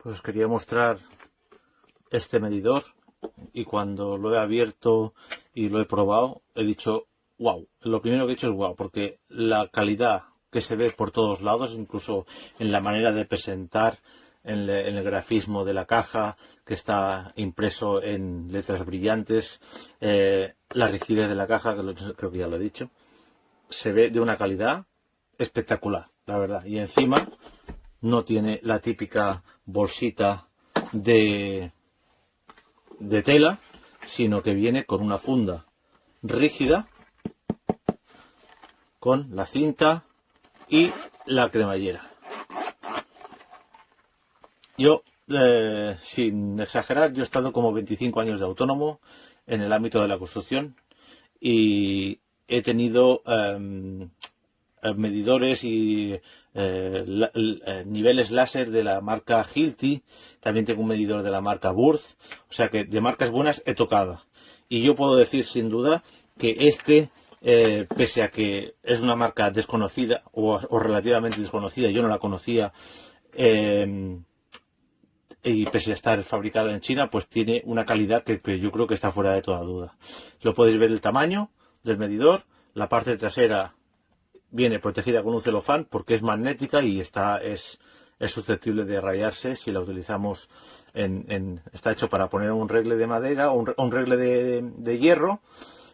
Pues os quería mostrar este medidor y cuando lo he abierto y lo he probado he dicho wow. Lo primero que he dicho es wow, porque la calidad que se ve por todos lados, incluso en la manera de presentar, en el grafismo de la caja que está impreso en letras brillantes, la rigidez de la caja, creo que ya lo he dicho, se ve de una calidad espectacular, la verdad. Y encima no tiene la típica bolsita de tela, sino que viene con una funda rígida, con la cinta y la cremallera. Yo, sin exagerar, yo he estado como 25 años de autónomo en el ámbito de la construcción y he tenido medidores y niveles láser de la marca Hilti. También tengo un medidor de la marca Würth, o sea que de marcas buenas he tocado. Y yo puedo decir sin duda que pese a que es una marca desconocida o relativamente desconocida, yo no la conocía, y pese a estar fabricado en China, pues tiene una calidad que yo creo que está fuera de toda duda. Lo podéis ver el tamaño del medidor, la parte trasera viene protegida con un celofán porque es magnética y es susceptible de rayarse si la utilizamos está hecho para poner un regle de madera o un regle de hierro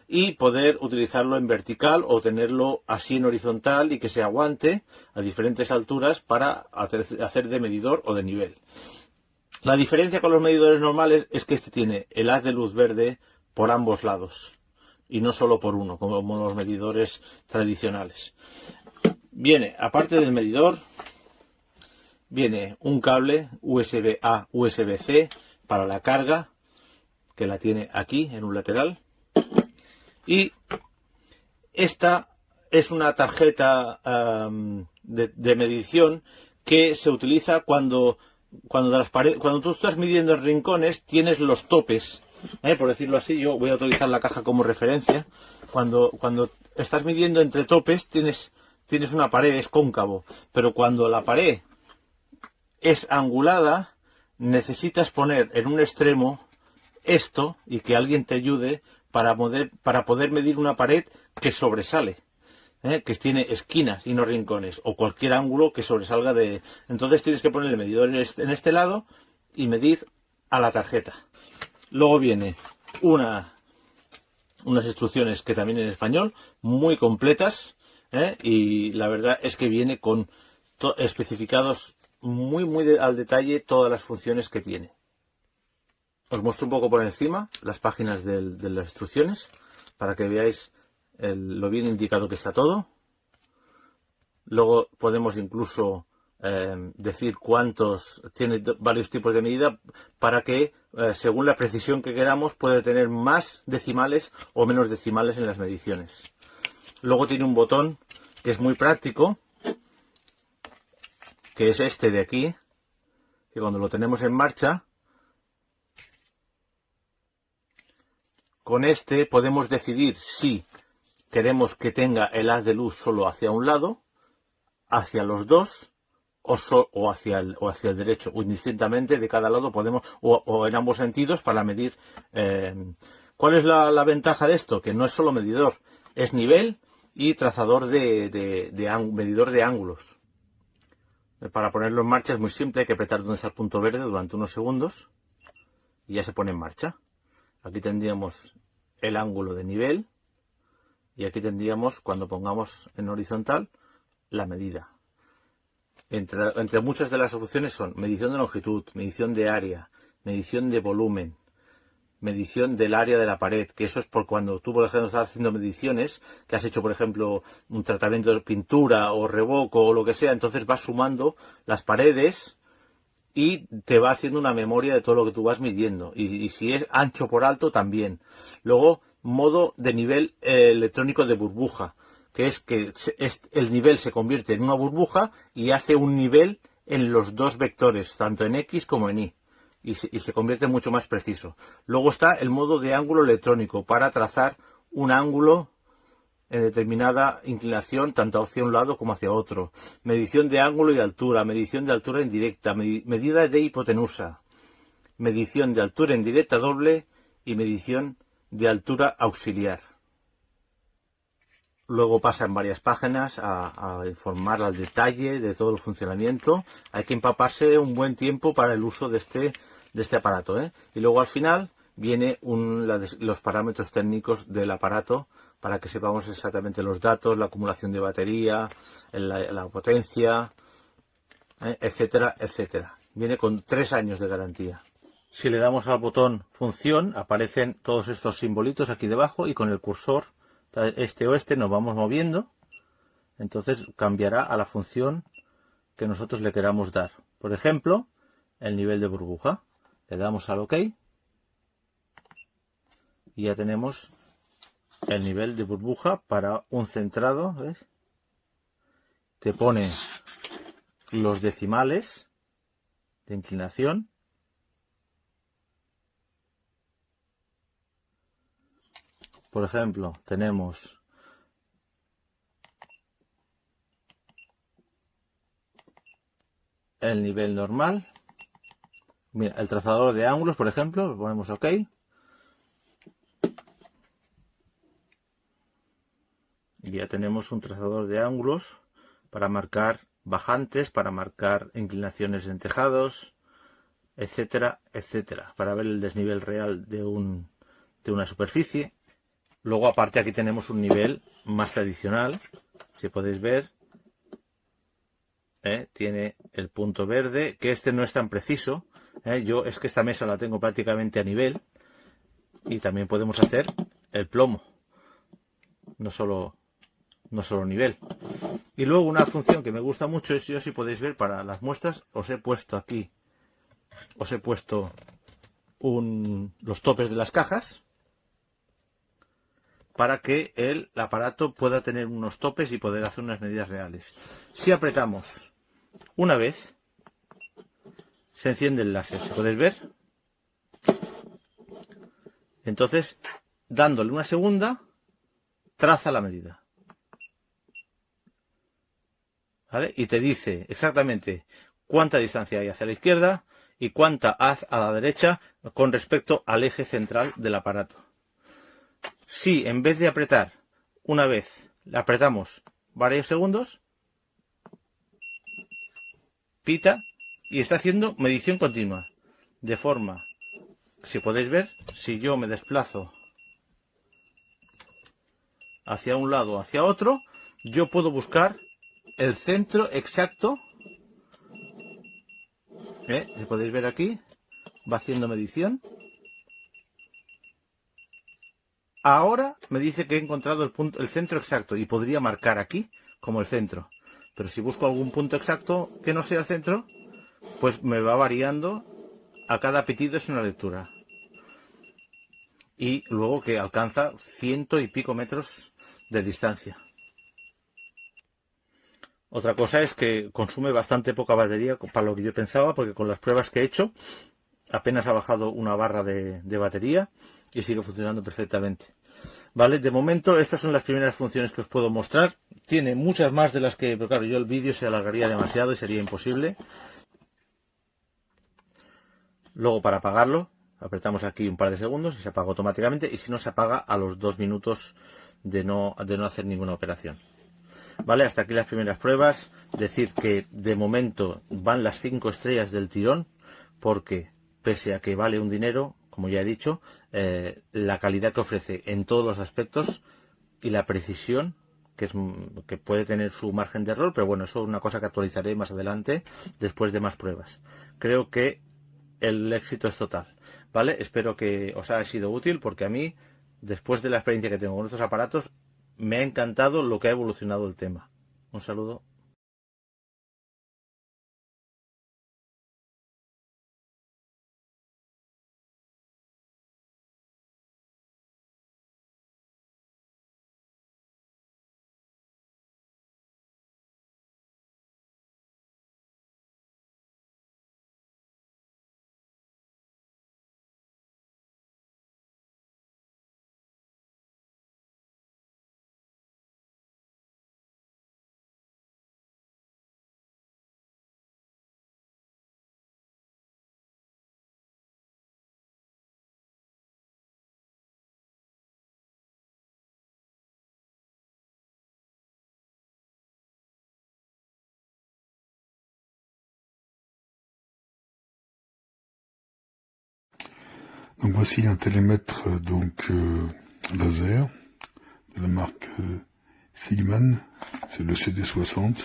y poder utilizarlo en vertical o tenerlo así en horizontal y que se aguante a diferentes alturas para hacer de medidor o de nivel. La diferencia con los medidores normales es que este tiene el haz de luz verde por ambos lados y no solo por uno, como los medidores tradicionales. Viene, aparte del medidor, viene un cable USB-A, USB-C para la carga, que la tiene aquí en un lateral. Y esta es una tarjeta de medición que se utiliza cuando tú estás midiendo en rincones, tienes los topes. Por decirlo así, yo voy a utilizar la caja como referencia. Cuando estás midiendo entre topes tienes una pared, es cóncavo, pero cuando la pared es angulada necesitas poner en un extremo esto y que alguien te ayude para poder medir una pared que sobresale, que tiene esquinas y no rincones, o cualquier ángulo que sobresalga entonces tienes que poner el medidor en este lado y medir a la tarjeta. Luego viene unas instrucciones que también en español, muy completas, y la verdad es que viene con especificados muy al detalle todas las funciones que tiene. Os muestro un poco por encima las páginas de las instrucciones para que veáis lo bien indicado que está todo. Luego podemos incluso decir tiene varios tipos de medida para que según la precisión que queramos puede tener más decimales o menos decimales en las mediciones. Luego tiene un botón que es muy práctico, que es este de aquí, que cuando lo tenemos en marcha, con este podemos decidir si queremos que tenga el haz de luz solo hacia un lado, hacia los dos, o hacia el derecho, o indistintamente de cada lado podemos, o en ambos sentidos para medir. ¿Cuál es la ventaja de esto? Que no es solo medidor, es nivel y trazador medidor de ángulos. Para ponerlo en marcha es muy simple, hay que apretar donde está el punto verde durante unos segundos y ya se pone en marcha. Aquí tendríamos el ángulo de nivel y aquí tendríamos, cuando pongamos en horizontal, la medida. Entre muchas de las opciones son medición de longitud, medición de área, medición de volumen, medición del área de la pared, que eso es por cuando tú, por ejemplo, estás haciendo mediciones, que has hecho, por ejemplo, un tratamiento de pintura o revoco o lo que sea, entonces vas sumando las paredes y te va haciendo una memoria de todo lo que tú vas midiendo. Y si es ancho por alto, también. Luego, modo de nivel electrónico de burbuja, que es que el nivel se convierte en una burbuja y hace un nivel en los dos vectores, tanto en X como en Y. Y se convierte mucho más preciso. Luego está el modo de ángulo electrónico para trazar un ángulo en determinada inclinación, tanto hacia un lado como hacia otro. Medición de ángulo y altura, medición de altura indirecta, medida de hipotenusa, medición de altura indirecta doble y medición de altura auxiliar. Luego pasa en varias páginas a informar al detalle de todo el funcionamiento. Hay que empaparse un buen tiempo para el uso de este aparato, ¿eh? Y luego al final viene los parámetros técnicos del aparato para que sepamos exactamente los datos, la acumulación de batería, la potencia, etcétera, etcétera. Viene con 3 años de garantía. Si le damos al botón función, aparecen todos estos simbolitos aquí debajo y con el cursor este o este nos vamos moviendo. Entonces cambiará a la función que nosotros le queramos dar. Por ejemplo, el nivel de burbuja. Le damos al OK y ya tenemos el nivel de burbuja para un centrado. ¿Ves? Te pone los decimales de inclinación. Por ejemplo, tenemos el nivel normal. Mira, el trazador de ángulos, por ejemplo, lo ponemos OK. Y ya tenemos un trazador de ángulos para marcar bajantes, para marcar inclinaciones en tejados, etcétera, etcétera, para ver el desnivel real de una superficie. Luego aparte aquí tenemos un nivel más tradicional, si podéis ver, tiene el punto verde, que este no es tan preciso. Yo es que esta mesa la tengo prácticamente a nivel y también podemos hacer el plomo, no solo nivel. Y luego una función que me gusta mucho es, yo si podéis ver, para las muestras os he puesto aquí, los topes de las cajas para que el aparato pueda tener unos topes y poder hacer unas medidas reales. Si apretamos una vez, se enciende el láser, ¿se podéis ver? Entonces, dándole una segunda, traza la medida. ¿Vale? Y te dice exactamente cuánta distancia hay hacia la izquierda y cuánta a la derecha con respecto al eje central del aparato. Si en vez de apretar una vez, le apretamos varios segundos, pita y está haciendo medición continua. De forma, si podéis ver, si yo me desplazo hacia un lado o hacia otro, yo puedo buscar el centro exacto. Si podéis ver aquí, va haciendo medición. Ahora me dice que he encontrado el centro exacto y podría marcar aquí como el centro. Pero si busco algún punto exacto que no sea el centro, pues me va variando. A cada pitido es una lectura. Y luego que alcanza 100 y pico metros de distancia. Otra cosa es que consume bastante poca batería para lo que yo pensaba, porque con las pruebas que he hecho apenas ha bajado una barra de batería y sigue funcionando perfectamente. Vale, de momento estas son las primeras funciones que os puedo mostrar. Tiene muchas más de las que, pero claro, yo el vídeo se alargaría demasiado y sería imposible. Luego para apagarlo, apretamos aquí un par de segundos y se apaga automáticamente, y si no, se apaga a los 2 minutos de no hacer ninguna operación. Vale, hasta aquí las primeras pruebas. Decir que de momento van las 5 estrellas del tirón, porque pese a que vale un dinero, como ya he dicho, la calidad que ofrece en todos los aspectos y la precisión, que puede tener su margen de error, pero bueno, eso es una cosa que actualizaré más adelante después de más pruebas. Creo que el éxito es total, ¿vale? Espero que os haya sido útil, porque a mí, después de la experiencia que tengo con estos aparatos, me ha encantado lo que ha evolucionado el tema. Un saludo. Donc voici un télémètre laser de la marque Sigman, c'est le CD60.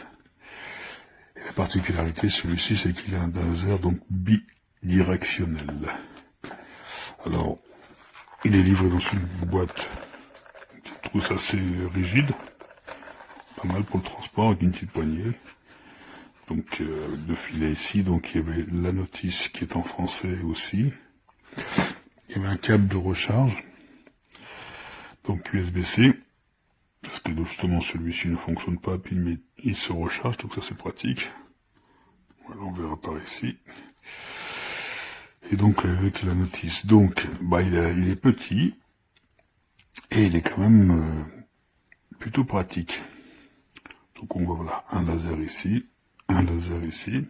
Et la particularité, celui-ci, c'est qu'il a un laser donc bidirectionnel. Alors, il est livré dans une boîte, je trouve ça assez rigide, pas mal pour le transport, avec une petite poignée. Donc avec deux filets ici, donc il y avait la notice qui est en français aussi. Il y avait un câble de recharge, donc USB-C, parce que justement celui-ci ne fonctionne pas, puis mais il se recharge, donc ça c'est pratique. Voilà, on verra par ici. Et donc avec la notice, donc bah il est petit et il est quand même plutôt pratique. Donc on voit voilà un laser ici, un laser ici.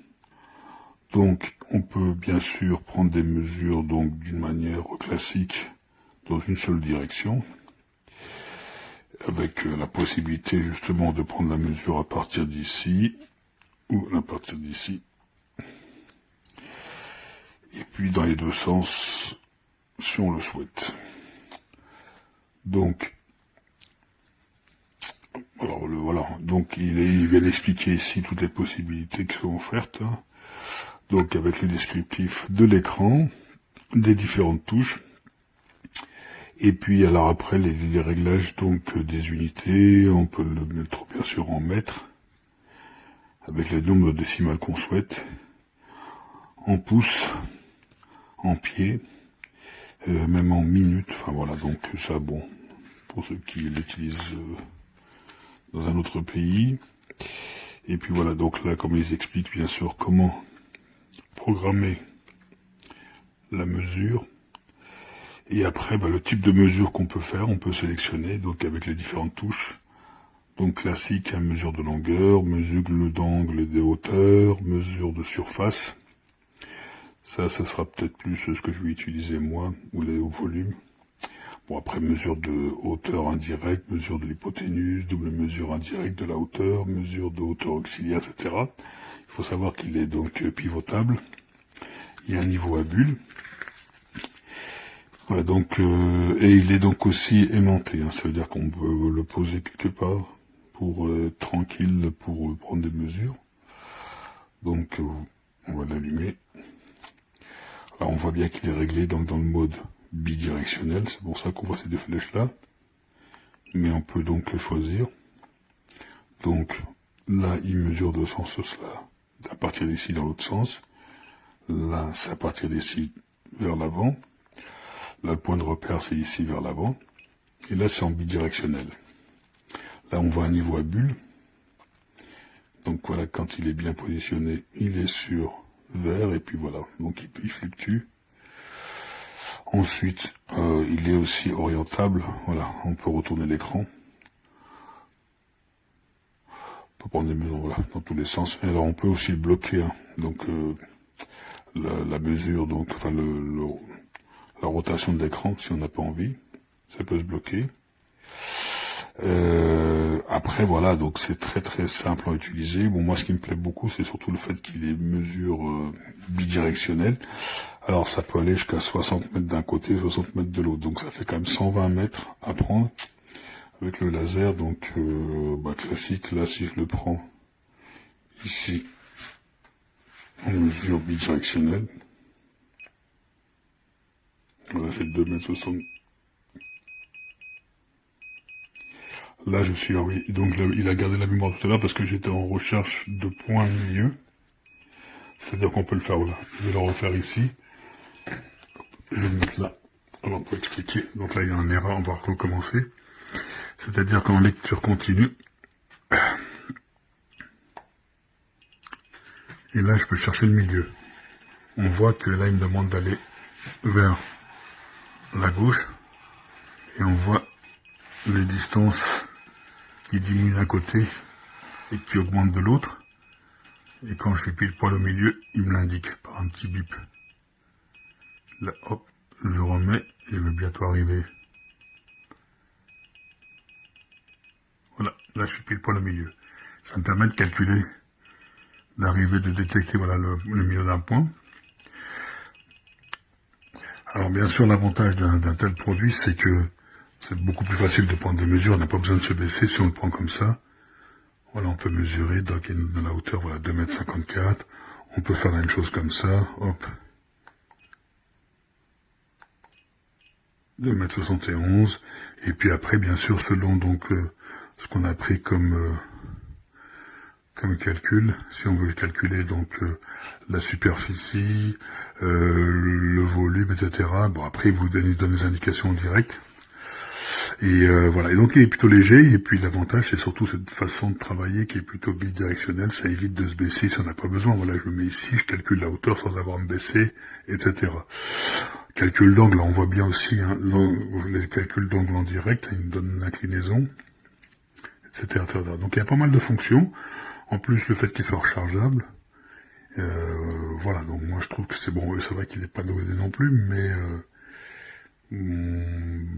Donc on peut bien sûr prendre des mesures donc d'une manière classique dans une seule direction, avec la possibilité justement de prendre la mesure à partir d'ici ou à partir d'ici. Et puis dans les deux sens, si on le souhaite. Donc, alors voilà, donc il vient d'expliquer ici toutes les possibilités qui sont offertes. Hein. Donc avec le descriptif de l'écran, des différentes touches. Et puis alors après les réglages donc des unités, on peut le mettre bien sûr en mètres, avec le nombre décimal qu'on souhaite, en pouces, en pieds, même en minutes, enfin voilà, donc ça bon, pour ceux qui l'utilisent dans un autre pays. Et puis voilà, donc là comme ils expliquent bien sûr comment programmer la mesure. Et après, bah, le type de mesure qu'on peut faire, on peut sélectionner, donc avec les différentes touches. Donc classique, hein, mesure de longueur, mesure d'angle et des hauteurs, mesure de surface. Ça sera peut-être plus ce que je vais utiliser moi, ou les hauts volumes. Bon, après, mesure de hauteur indirecte, mesure de l'hypoténuse, double mesure indirecte de la hauteur, mesure de hauteur auxiliaire, etc. Il faut savoir qu'il est donc pivotable. Il y a un niveau à bulle. Voilà, donc, et il est donc aussi aimanté, hein, ça veut dire qu'on peut le poser quelque part pour tranquille pour prendre des mesures. Donc on va l'allumer. Alors on voit bien qu'il est réglé donc dans le mode bidirectionnel, c'est pour ça qu'on voit ces deux flèches là. Mais on peut donc choisir. Donc là il mesure de ce sens-là, à partir d'ici dans l'autre sens. Là c'est à partir d'ici vers l'avant. Là, le point de repère, c'est ici vers l'avant. Et là, c'est en bidirectionnel. Là, on voit un niveau à bulle. Donc voilà, quand il est bien positionné, il est sur vert. Et puis voilà, donc il fluctue. Ensuite, il est aussi orientable. Voilà, on peut retourner l'écran. On peut prendre des mesures voilà, dans tous les sens. Et alors, on peut aussi le bloquer. Hein. Donc, la mesure, donc, enfin, la rotation de l'écran, si on n'a pas envie, ça peut se bloquer. Après voilà, donc c'est très très simple à utiliser. Bon, moi ce qui me plaît beaucoup, c'est surtout le fait qu'il ait mesure bidirectionnelle. Alors ça peut aller jusqu'à 60 mètres d'un côté, 60 mètres de l'autre, donc ça fait quand même 120 mètres à prendre avec le laser. Donc classique, là si je le prends ici en mesure bidirectionnelle, voilà, j'ai 2,60 m. Là, je suis, oui, donc là, il a gardé la mémoire tout à l'heure parce que j'étais en recherche de points milieu. C'est-à-dire qu'on peut le faire, voilà. Je vais le refaire ici. Je vais le mettre là. Alors, pour expliquer. Donc là, il y a un erreur, on va recommencer. C'est-à-dire qu'en lecture continue, et là, je peux chercher le milieu. On voit que là, il me demande d'aller vers la gauche. Et on voit les distances qui diminuent d'un côté et qui augmentent de l'autre. Et quand je suis pile poil au milieu, il me l'indique par un petit bip. Là, hop, je remets, et je vais bientôt arriver. Voilà, là je suis pile poil au milieu. Ça me permet de calculer, d'arriver, de détecter voilà, le milieu d'un point. Alors bien sûr, l'avantage d'un tel produit, c'est que c'est beaucoup plus facile de prendre des mesures, on n'a pas besoin de se baisser si on le prend comme ça. Voilà, on peut mesurer dans la hauteur, voilà, 2,54 m. On peut faire la même chose comme ça, hop. 2,71 m. Et puis après, bien sûr, selon donc ce qu'on a pris comme calcul, si on veut calculer donc la superficie, le volume, etc. Bon, après, il vous donne des indications directes. Et voilà, et donc il est plutôt léger, et puis l'avantage c'est surtout cette façon de travailler qui est plutôt bidirectionnelle, ça évite de se baisser si on n'a pas besoin. Voilà, je me mets ici, je calcule la hauteur sans avoir à me baisser, etc. Calcul d'angle, on voit bien aussi hein, les calculs d'angle en direct, il me donne l'inclinaison, etc., etc. Donc il y a pas mal de fonctions, en plus le fait qu'il soit rechargeable, voilà, donc moi je trouve que c'est bon, c'est vrai qu'il n'est pas dosé non plus, mais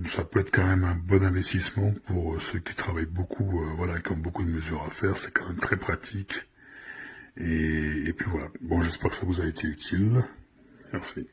ça peut être quand même un bon investissement pour ceux qui travaillent beaucoup, voilà, qui ont beaucoup de mesures à faire, c'est quand même très pratique. Et puis voilà, bon, j'espère que ça vous a été utile. Merci.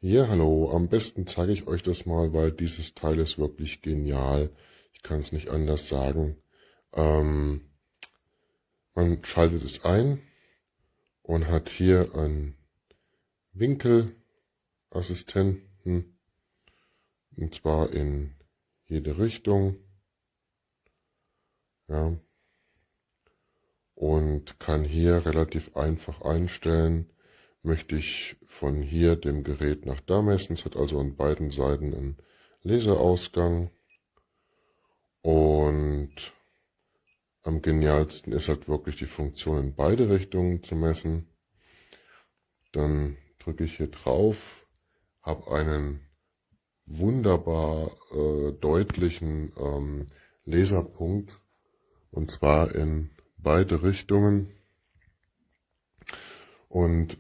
Ja, hallo. Am besten zeige ich euch das mal, weil dieses Teil ist wirklich genial. Ich kann es nicht anders sagen. Man schaltet es ein und hat hier einen Winkelassistenten, und zwar in jede Richtung. Ja, und kann hier relativ einfach einstellen, möchte ich von hier dem Gerät nach da messen. Es hat also an beiden Seiten einen Laserausgang und am genialsten ist halt wirklich die Funktion in beide Richtungen zu messen. Dann drücke ich hier drauf, habe einen wunderbar deutlichen Laserpunkt, und zwar in beide Richtungen, und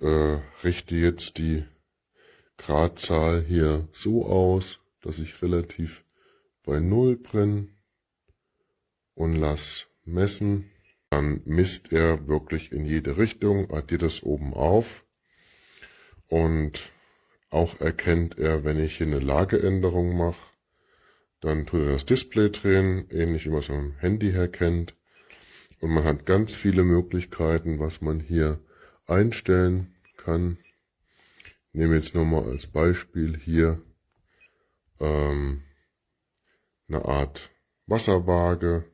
richte jetzt die Gradzahl hier so aus, dass ich relativ bei 0 bin und lasse messen. Dann misst er wirklich in jede Richtung, addiert das oben auf und auch erkennt er, wenn ich hier eine Lageänderung mache, dann tut er das Display drehen, ähnlich wie man es am Handy her kennt. Und man hat ganz viele Möglichkeiten, was man hier einstellen kann. Ich nehme jetzt nur mal als Beispiel hier eine Art Wasserwaage.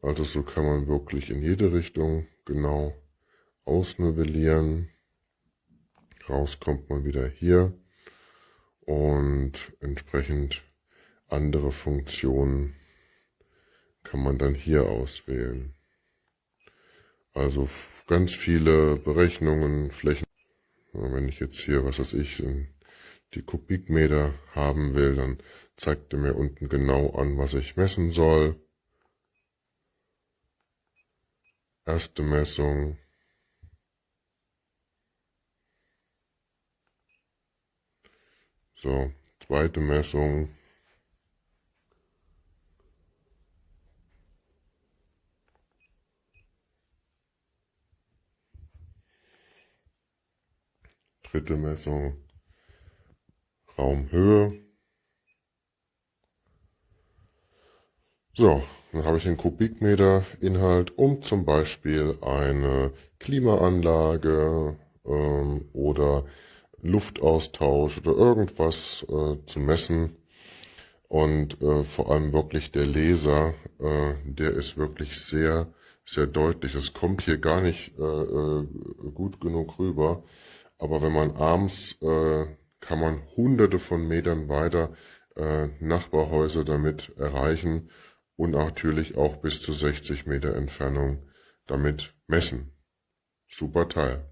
Also so kann man wirklich in jede Richtung genau ausnivellieren. Raus kommt man wieder hier und entsprechend andere Funktionen kann man dann hier auswählen. Also ganz viele Berechnungen, Flächen. Wenn ich jetzt hier, was weiß ich, die Kubikmeter haben will, dann zeigt er mir unten genau an, was ich messen soll. Erste Messung. So, zweite Messung. Dritte Messung. Raumhöhe. So, dann habe ich einen Kubikmeter Inhalt, um zum Beispiel eine Klimaanlage oder Luftaustausch oder irgendwas zu messen. Und vor allem wirklich der Laser, der ist wirklich sehr, sehr deutlich. Es kommt hier gar nicht gut genug rüber. Aber wenn man abends, kann man hunderte von Metern weiter Nachbarhäuser damit erreichen und natürlich auch bis zu 60 Meter Entfernung damit messen. Super Teil.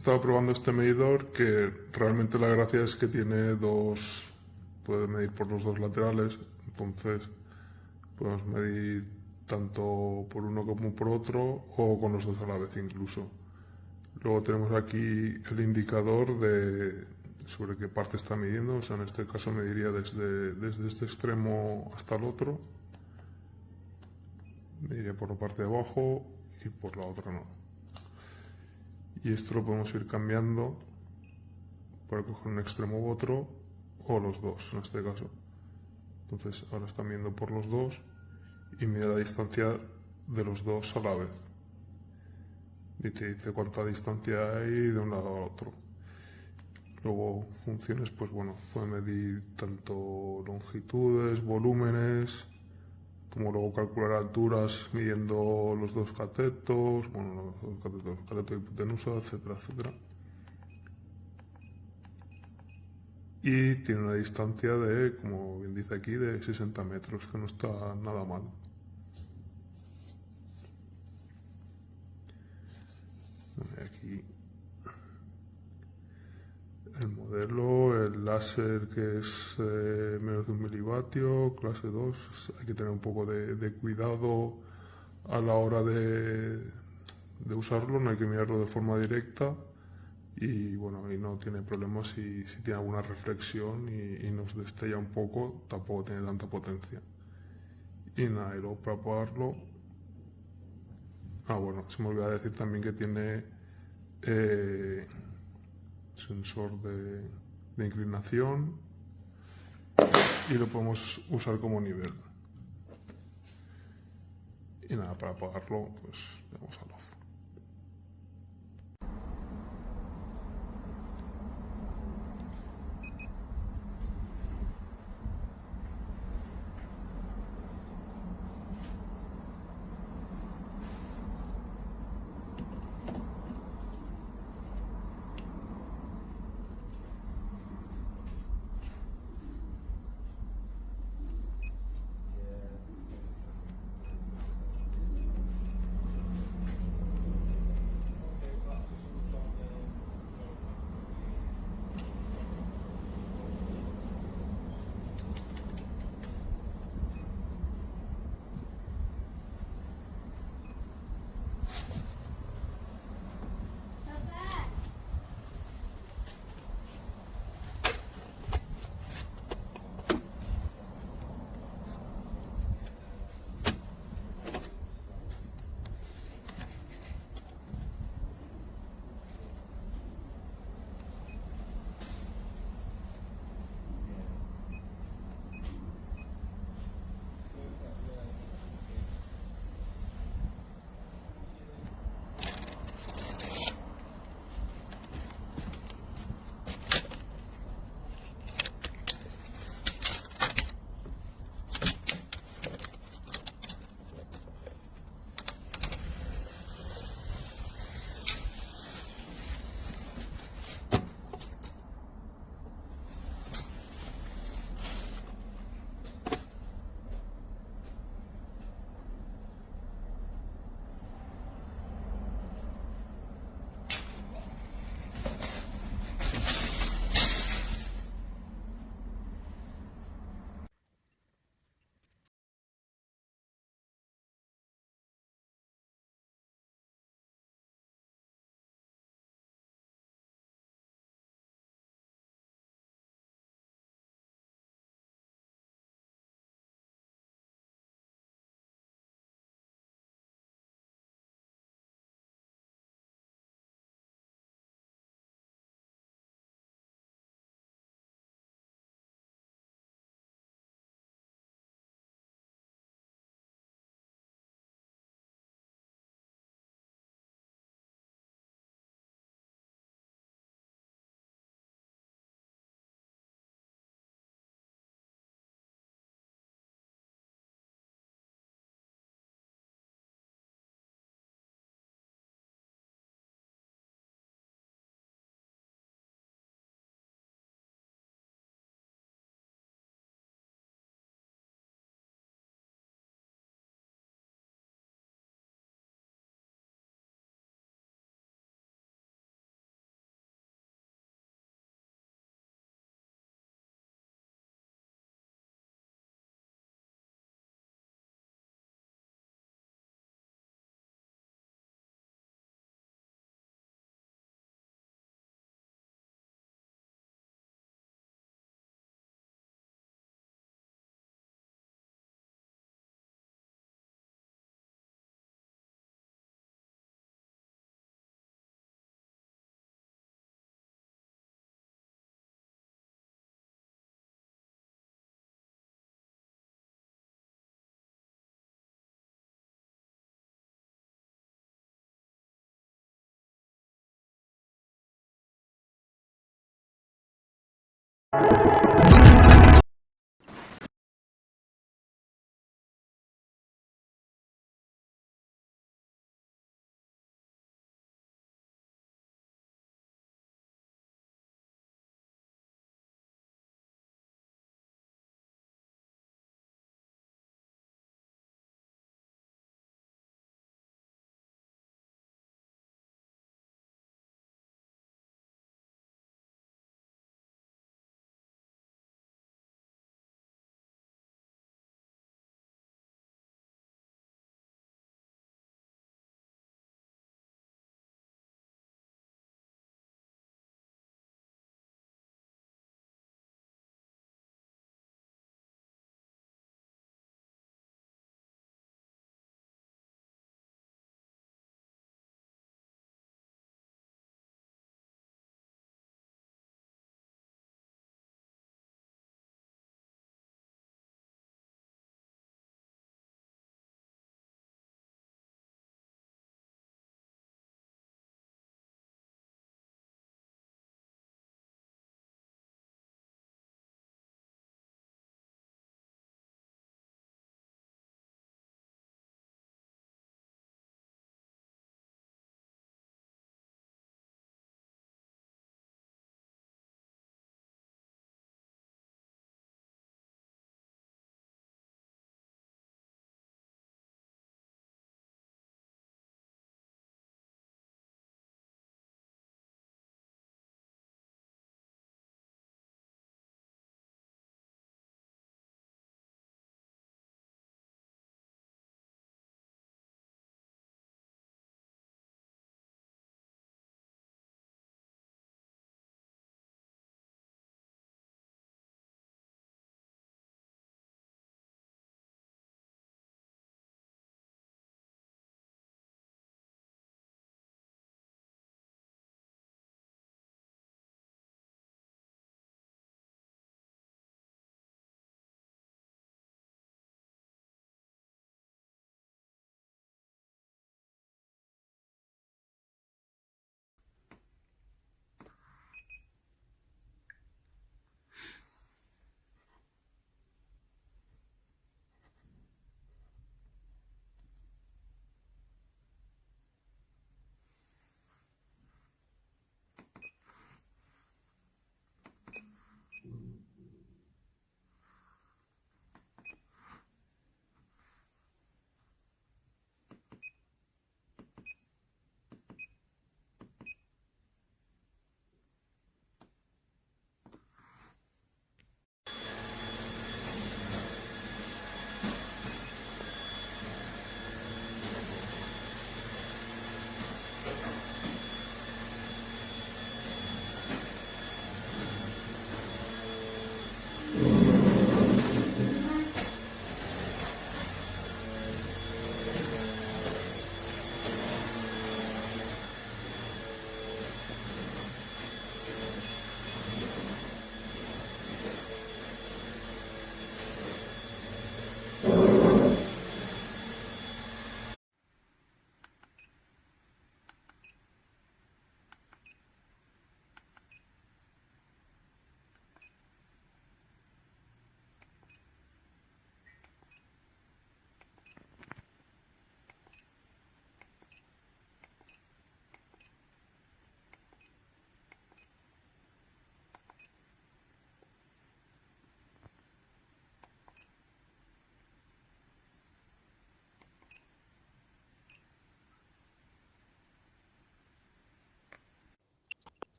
estado probando este medidor, que realmente la gracia es que tiene dos, puede medir por los dos laterales, entonces podemos medir tanto por uno como por otro o con los dos a la vez incluso. Luego tenemos aquí el indicador de sobre qué parte está midiendo, o sea, en este caso mediría desde este extremo hasta el otro, mediría por la parte de abajo y por la otra no. Y esto lo podemos ir cambiando para coger un extremo u otro o los dos en este caso. Entonces ahora está midiendo por los dos y mide la distancia de los dos a la vez. Y te dice cuánta distancia hay de un lado al otro. Luego funciones, pues bueno, puede medir tanto longitudes, volúmenes, como luego calcular alturas midiendo los dos catetos, bueno, los dos catetos, cateto y hipotenusa, etcétera, etcétera. Y tiene una distancia de, como bien dice aquí, de 60 metros, que no está nada mal. Aquí el modelo, el láser que es menos de 1 milivatio, clase 2, hay que tener un poco de cuidado a la hora de usarlo, no hay que mirarlo de forma directa y bueno, ahí no tiene problemas si tiene alguna reflexión y nos destella un poco, tampoco tiene tanta potencia. Y nada, y luego para apagarlo, bueno, se me olvidó decir también que tiene sensor de inclinación y lo podemos usar como nivel. Y nada, para apagarlo, pues le damos al off. Adiós.